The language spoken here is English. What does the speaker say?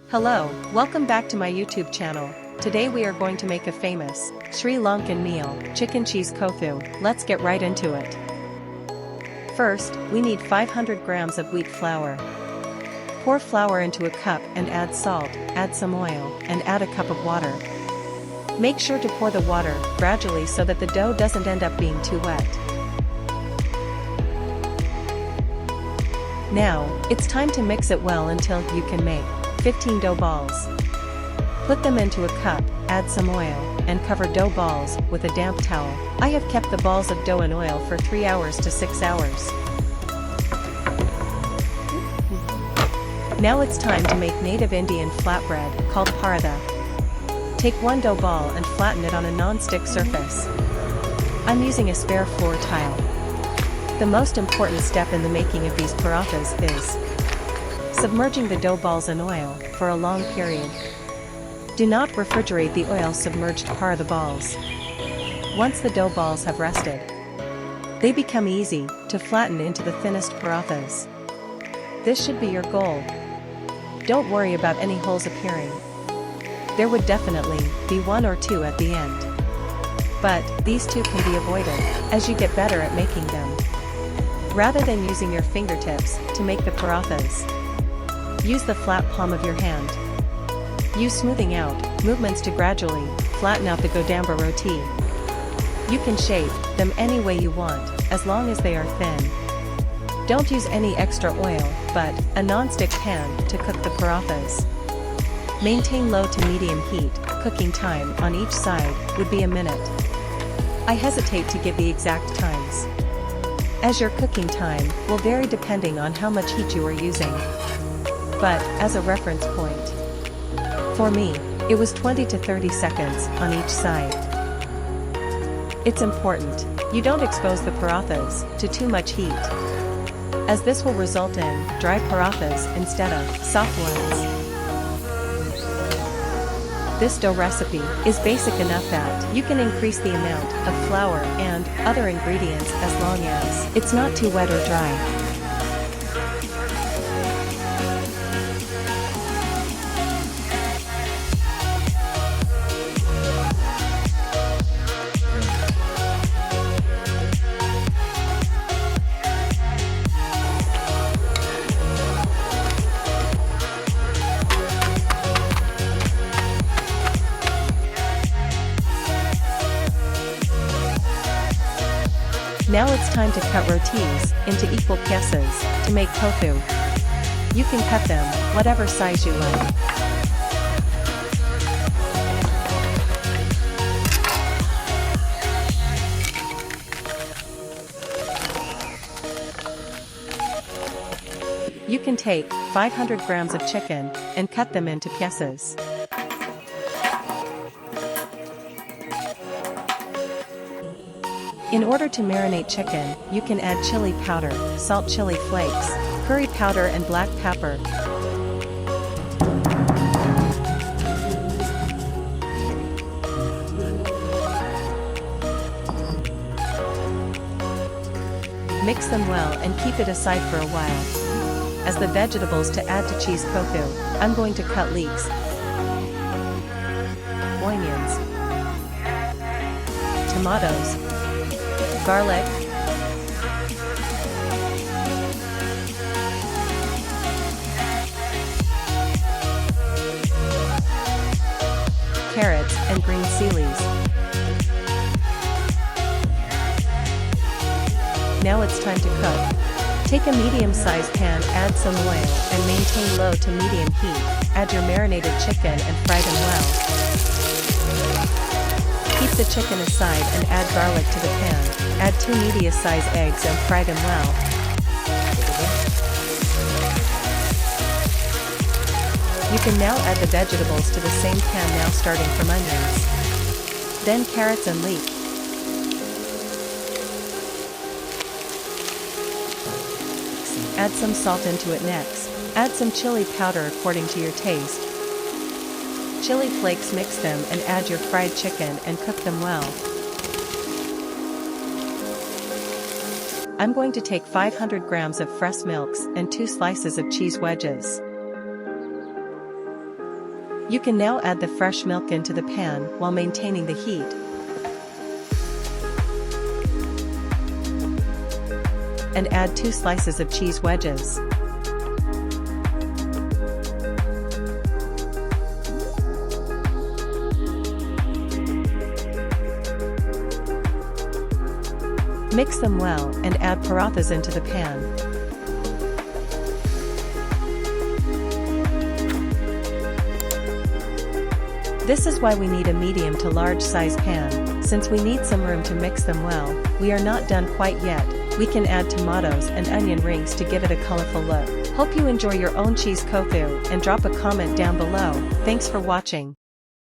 Hello, welcome back to my YouTube channel. Today we are going to make a famous Sri Lankan meal, chicken cheese kottu. Let's get right into it. First, we need 500 grams of wheat flour. Pour flour into a cup and add salt, add some oil, and add a cup of water. Make sure to pour the water gradually so that the dough doesn't end up being too wet. Now, it's time to mix it well until you can make 15 dough balls. Put them into a cup, add some oil, and cover dough balls with a damp towel. I have kept the balls of dough in oil for 3 hours to 6 hours. Now it's time to make native Indian flatbread, called paratha. Take one dough ball and flatten it on a non-stick surface. I'm using a spare floor tile. The most important step in the making of these parathas is submerging the dough balls in oil for a long period. Do not refrigerate the oil-submerged paratha balls. Once the dough balls have rested, they become easy to flatten into the thinnest parathas. This should be your goal. Don't worry about any holes appearing. There would definitely be one or two at the end. But these two can be avoided as you get better at making them. Rather than using your fingertips to make the parathas, use the flat palm of your hand. Use smoothing out movements to gradually flatten out the Godamba roti. You can shape them any way you want, as long as they are thin. Don't use any extra oil, but a non-stick pan to cook the parathas. Maintain low to medium heat. Cooking time on each side would be a minute. I hesitate to give the exact times, as your cooking time will vary depending on how much heat you are using. But, as a reference point, for me, it was 20 to 30 seconds on each side. It's important you don't expose the parathas to too much heat, as this will result in dry parathas instead of soft ones. This dough recipe is basic enough that you can increase the amount of flour and other ingredients as long as it's not too wet or dry. Now it's time to cut rotis into equal pieces to make kottu. You can cut them whatever size you like. You can take 500 grams of chicken and cut them into pieces. In order to marinate chicken, you can add chili powder, salt chili flakes, curry powder and black pepper. Mix them well and keep it aside for a while. As the vegetables to add to cheese kottu, I'm going to cut leeks, onions, tomatoes, garlic, carrots and green sea leaves. Now it's time to cook. Take a medium-sized pan, add some oil, and maintain low to medium heat. Add your marinated chicken and fry them well. Keep the chicken aside and add garlic to the pan. Add 2 medium-sized eggs and fry them well. You can now add the vegetables to the same pan, now starting from onions, then carrots and leeks. Add some salt into it next. Add some chili powder according to your taste. Chili flakes, mix them and add your fried chicken and cook them well. I'm going to take 500 grams of fresh milks and 2 slices of cheese wedges. You can now add the fresh milk into the pan while maintaining the heat. And add 2 slices of cheese wedges. Mix them well and add parathas into the pan. This is why we need a medium to large size pan, since we need some room to mix them well. We are not done quite yet. We can add tomatoes and onion rings to give it a colorful look. Hope you enjoy your own cheese kottu and drop a comment down below. Thanks for watching.